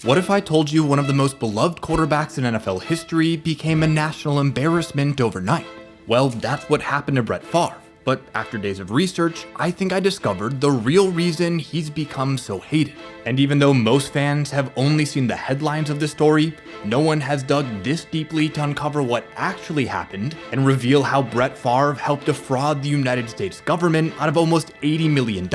What if I told you one of the most beloved quarterbacks in NFL history became a national embarrassment overnight? Well, that's what happened to Brett Favre. But after days of research, I think I discovered the real reason he's become so hated. And even though most fans have only seen the headlines of this story, no one has dug this deeply to uncover what actually happened and reveal how Brett Favre helped defraud the United States government out of almost $80 million.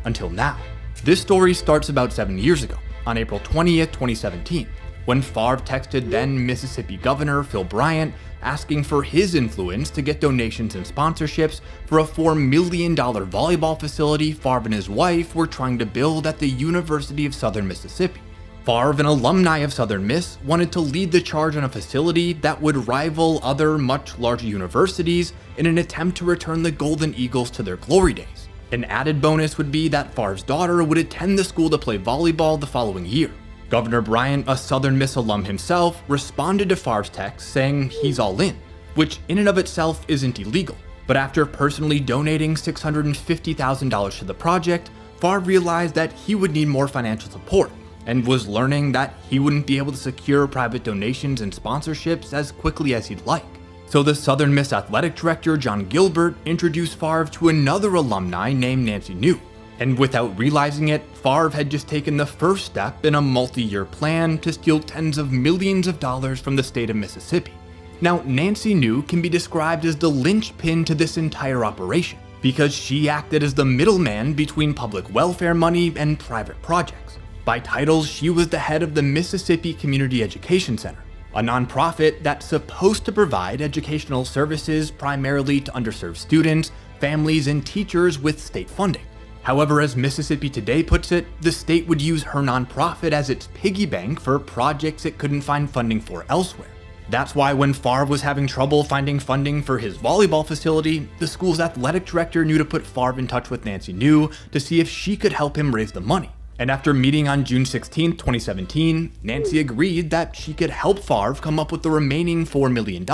Until now. This story starts about 7 years ago, on April 20th, 2017, when Favre texted then Mississippi Governor Phil Bryant asking for his influence to get donations and sponsorships for a $4 million volleyball facility Favre and his wife were trying to build at the University of Southern Mississippi. Favre, an alumni of Southern Miss, wanted to lead the charge on a facility that would rival other much larger universities in an attempt to return the Golden Eagles to their glory days. An added bonus would be that Favre's daughter would attend the school to play volleyball the following year. Governor Bryant, a Southern Miss alum himself, responded to Favre's text saying he's all in, which in and of itself isn't illegal. But after personally donating $650,000 to the project, Favre realized that he would need more financial support and was learning that he wouldn't be able to secure private donations and sponsorships as quickly as he'd like. So the Southern Miss athletic director John Gilbert introduced Favre to another alumni named Nancy New. And without realizing it, Favre had just taken the first step in a multi-year plan to steal tens of millions of dollars from the state of Mississippi. Now, Nancy New can be described as the linchpin to this entire operation, because she acted as the middleman between public welfare money and private projects. By titles, she was the head of the Mississippi Community Education Center, a nonprofit that's supposed to provide educational services primarily to underserved students, families, and teachers with state funding. However, as Mississippi Today puts it, the state would use her nonprofit as its piggy bank for projects it couldn't find funding for elsewhere. That's why when Favre was having trouble finding funding for his volleyball facility, the school's athletic director knew to put Favre in touch with Nancy New to see if she could help him raise the money. And after meeting on June 16, 2017, Nancy agreed that she could help Favre come up with the remaining $4 million.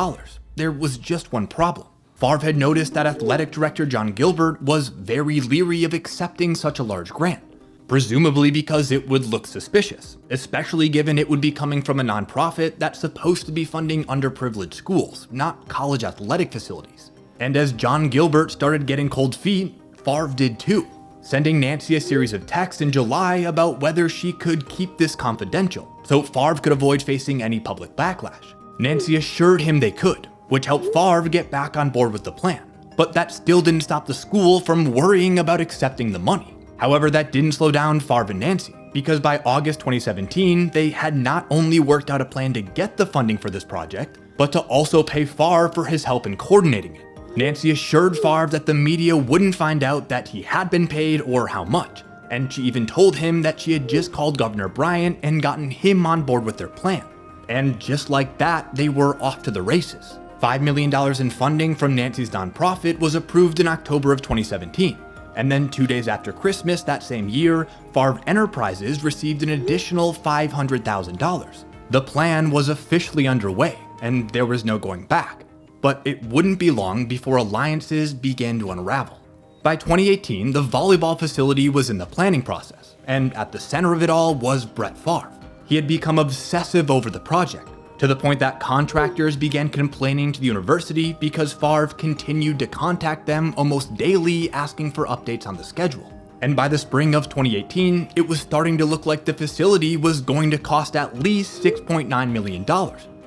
There was just one problem. Favre had noticed that athletic director John Gilbert was very leery of accepting such a large grant, presumably because it would look suspicious, especially given it would be coming from a nonprofit that's supposed to be funding underprivileged schools, not college athletic facilities. And as John Gilbert started getting cold feet, Favre did too, sending Nancy a series of texts in July about whether she could keep this confidential, so Favre could avoid facing any public backlash. Nancy assured him they could, which helped Favre get back on board with the plan. But that still didn't stop the school from worrying about accepting the money. However, that didn't slow down Favre and Nancy, because by August 2017, they had not only worked out a plan to get the funding for this project, but to also pay Favre for his help in coordinating it. Nancy assured Favre that the media wouldn't find out that he had been paid or how much, and she even told him that she had just called Governor Bryant and gotten him on board with their plan. And just like that, they were off to the races. $5 million in funding from Nancy's nonprofit was approved in October of 2017. And then 2 days after Christmas that same year, Favre Enterprises received an additional $500,000. The plan was officially underway, and there was no going back. But it wouldn't be long before alliances began to unravel. By 2018, the volleyball facility was in the planning process, and at the center of it all was Brett Favre. He had become obsessive over the project, to the point that contractors began complaining to the university because Favre continued to contact them almost daily asking for updates on the schedule. And by the spring of 2018, it was starting to look like the facility was going to cost at least $6.9 million,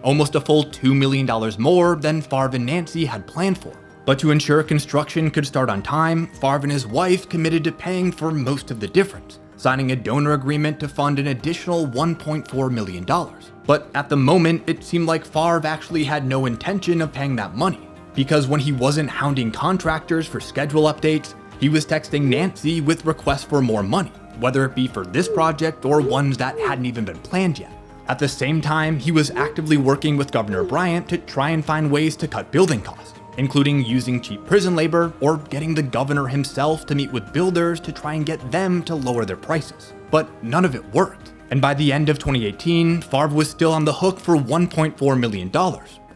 almost a full $2 million more than Favre and Nancy had planned for. But to ensure construction could start on time, Favre and his wife committed to paying for most of the difference, signing a donor agreement to fund an additional $1.4 million. But at the moment, it seemed like Favre actually had no intention of paying that money, because when he wasn't hounding contractors for schedule updates, he was texting Nancy with requests for more money, whether it be for this project or ones that hadn't even been planned yet. At the same time, he was actively working with Governor Bryant to try and find ways to cut building costs, including using cheap prison labor or getting the governor himself to meet with builders to try and get them to lower their prices. But none of it worked. And by the end of 2018, Favre was still on the hook for $1.4 million,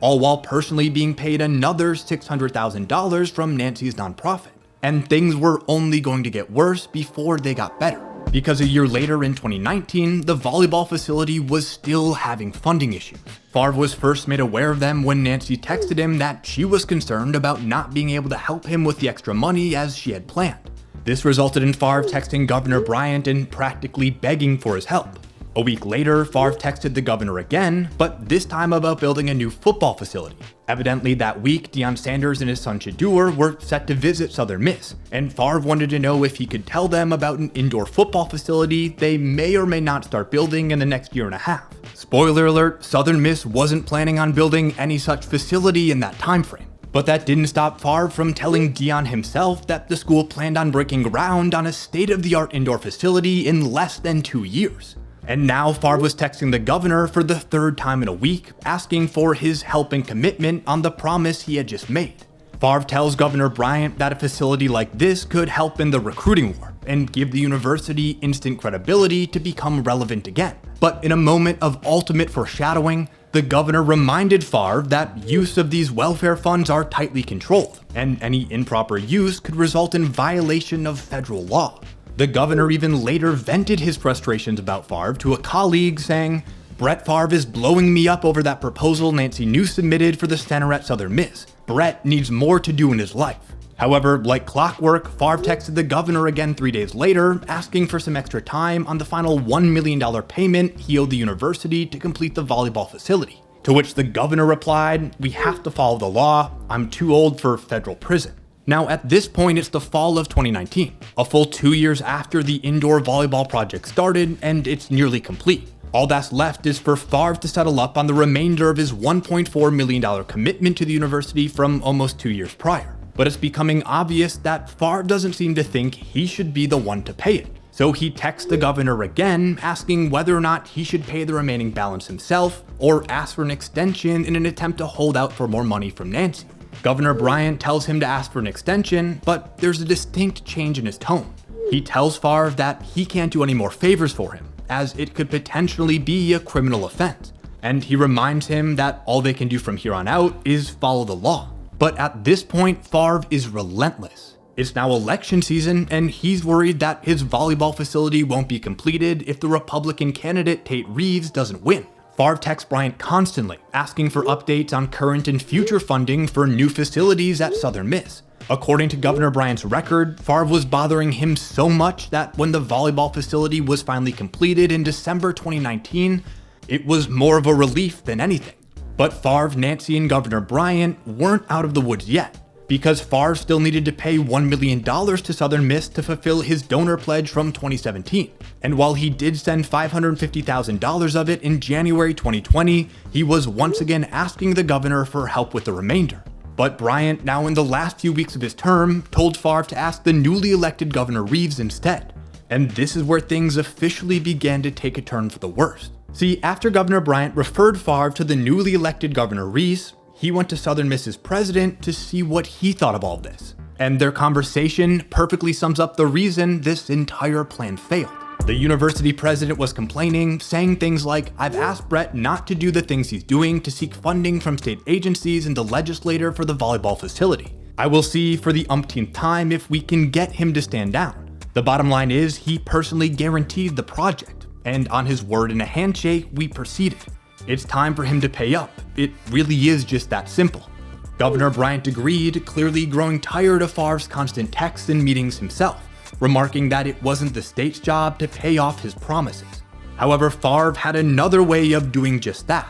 all while personally being paid another $600,000 from Nancy's nonprofit. And things were only going to get worse before they got better. because a year later in 2019, the volleyball facility was still having funding issues. Favre was first made aware of them when Nancy texted him that she was concerned about not being able to help him with the extra money as she had planned. This resulted in Favre texting Governor Bryant and practically begging for his help. A week later, Favre texted the governor again, but this time about building a new football facility. Evidently that week, Deion Sanders and his son Shedeur were set to visit Southern Miss, and Favre wanted to know if he could tell them about an indoor football facility they may or may not start building in the next year and a half. Spoiler alert, Southern Miss wasn't planning on building any such facility in that time frame. But that didn't stop Favre from telling Deion himself that the school planned on breaking ground on a state-of-the-art indoor facility in less than 2 years. And now Favre was texting the governor for the third time in a week, asking for his help and commitment on the promise he had just made. Favre tells Governor Bryant that a facility like this could help in the recruiting war and give the university instant credibility to become relevant again. But in a moment of ultimate foreshadowing, the governor reminded Favre that use of these welfare funds are tightly controlled, and any improper use could result in violation of federal law. The governor even later vented his frustrations about Favre to a colleague, saying, "Brett Favre is blowing me up over that proposal Nancy New submitted for the center at Southern Miss. Brett needs more to do in his life." However, like clockwork, Favre texted the governor again 3 days later, asking for some extra time on the final $1 million payment he owed the university to complete the volleyball facility. To which the governor replied, "We have to follow the law. I'm too old for federal prison." Now, at this point, it's the fall of 2019, a full 2 years after the indoor volleyball project started, and it's nearly complete. All that's left is for Favre to settle up on the remainder of his $1.4 million commitment to the university from almost 2 years prior. But it's becoming obvious that Favre doesn't seem to think he should be the one to pay it. So he texts the governor again, asking whether or not he should pay the remaining balance himself, or ask for an extension in an attempt to hold out for more money from Nancy. Governor Bryant tells him to ask for an extension, but there's a distinct change in his tone. He tells Favre that he can't do any more favors for him, as it could potentially be a criminal offense. And he reminds him that all they can do from here on out is follow the law. But at this point, Favre is relentless. It's now election season, and he's worried that his volleyball facility won't be completed if the Republican candidate Tate Reeves doesn't win. Favre texts Bryant constantly, asking for updates on current and future funding for new facilities at Southern Miss. According to Governor Bryant's record, Favre was bothering him so much that when the volleyball facility was finally completed in December 2019, it was more of a relief than anything. But Favre, Nancy, and Governor Bryant weren't out of the woods yet, because Favre still needed to pay $1 million to Southern Miss to fulfill his donor pledge from 2017. And while he did send $550,000 of it in January 2020, he was once again asking the governor for help with the remainder. But Bryant, now in the last few weeks of his term, told Favre to ask the newly elected Governor Reeves instead. And this is where things officially began to take a turn for the worst. See, after Governor Bryant referred Favre to the newly elected Governor Reeves, he went to Southern Miss's president to see what he thought of all this. And their conversation perfectly sums up the reason this entire plan failed. The university president was complaining, saying things like, "I've asked Brett not to do the things he's doing to seek funding from state agencies and the legislator for the volleyball facility. I will see for the umpteenth time if we can get him to stand down. The bottom line is he personally guaranteed the project, and on his word and a handshake, we proceeded. It's time for him to pay up. It really is just that simple." Governor Bryant agreed, clearly growing tired of Favre's constant texts and meetings himself, remarking that it wasn't the state's job to pay off his promises. However, Favre had another way of doing just that,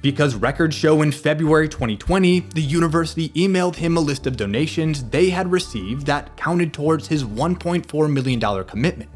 because records show in February 2020, the university emailed him a list of donations they had received that counted towards his $1.4 million commitment.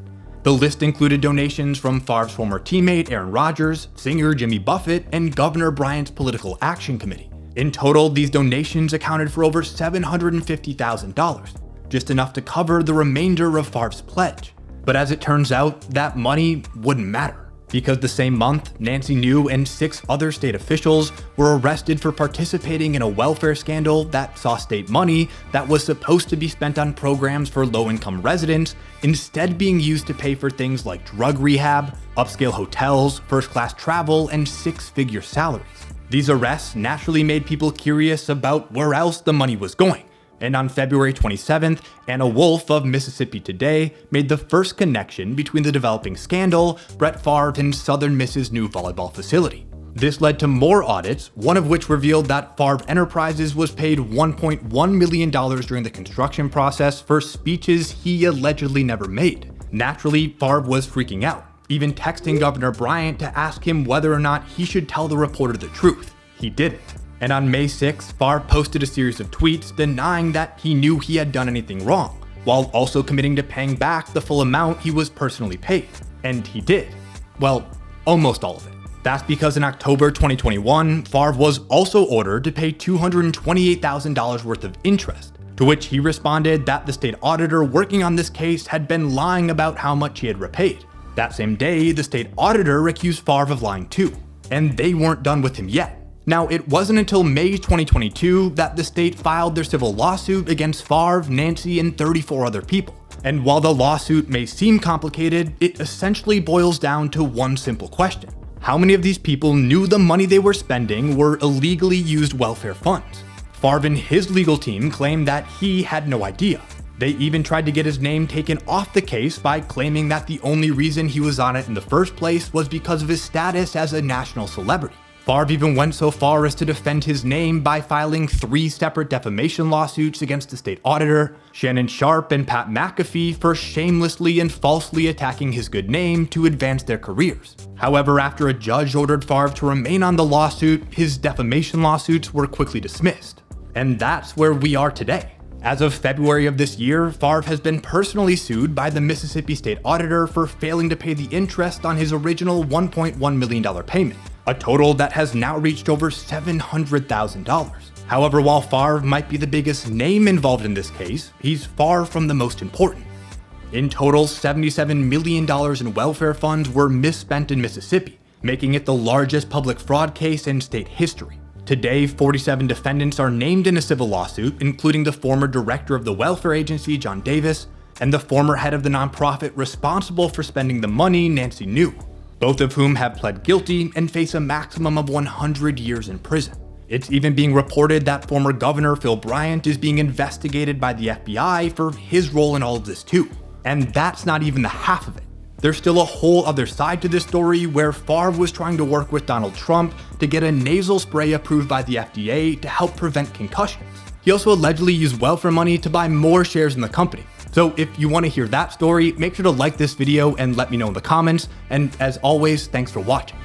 The list included donations from Favre's former teammate Aaron Rodgers, singer Jimmy Buffett, and Governor Bryant's Political Action Committee. In total, these donations accounted for over $750,000, just enough to cover the remainder of Favre's pledge. But as it turns out, that money wouldn't matter, because the same month, Nancy New and 6 other state officials were arrested for participating in a welfare scandal that saw state money that was supposed to be spent on programs for low-income residents instead being used to pay for things like drug rehab, upscale hotels, first-class travel, and 6-figure salaries. These arrests naturally made people curious about where else the money was going, And on February 27th, Anna Wolf of Mississippi Today made the first connection between the developing scandal, Brett Favre, and Southern Miss's new volleyball facility. This led to more audits, one of which revealed that Favre Enterprises was paid $1.1 million during the construction process for speeches he allegedly never made. Naturally, Favre was freaking out, even texting Governor Bryant to ask him whether or not he should tell the reporter the truth. He didn't. And on May 6th, Favre posted a series of tweets denying that he knew he had done anything wrong, while also committing to paying back the full amount he was personally paid. And he did. Well, almost all of it. That's because in October 2021, Favre was also ordered to pay $228,000 worth of interest, to which he responded that the state auditor working on this case had been lying about how much he had repaid. That same day, the state auditor accused Favre of lying too, and they weren't done with him yet. Now, it wasn't until May 2022 that the state filed their civil lawsuit against Favre, Nancy, and 34 other people. And while the lawsuit may seem complicated, it essentially boils down to one simple question. How many of these people knew the money they were spending were illegally used welfare funds? Favre and his legal team claimed that he had no idea. They even tried to get his name taken off the case by claiming that the only reason he was on it in the first place was because of his status as a national celebrity. Favre even went so far as to defend his name by filing 3 separate defamation lawsuits against the state auditor, Shannon Sharpe, and Pat McAfee for shamelessly and falsely attacking his good name to advance their careers. However, after a judge ordered Favre to remain on the lawsuit, his defamation lawsuits were quickly dismissed. And that's where we are today. As of February of this year, Favre has been personally sued by the Mississippi State Auditor for failing to pay the interest on his original $1.1 million payment, a total that has now reached over $700,000. However, while Favre might be the biggest name involved in this case, he's far from the most important. In total, $77 million in welfare funds were misspent in Mississippi, making it the largest public fraud case in state history. Today, 47 defendants are named in a civil lawsuit, including the former director of the welfare agency, John Davis, and the former head of the nonprofit responsible for spending the money, Nancy New, both of whom have pled guilty and face a maximum of 100 years in prison. It's even being reported that former Governor Phil Bryant is being investigated by the FBI for his role in all of this too. And that's not even the half of it. There's still a whole other side to this story where Favre was trying to work with Donald Trump to get a nasal spray approved by the FDA to help prevent concussions. He also allegedly used welfare money to buy more shares in the company. So if you want to hear that story, make sure to like this video and let me know in the comments. And as always, thanks for watching.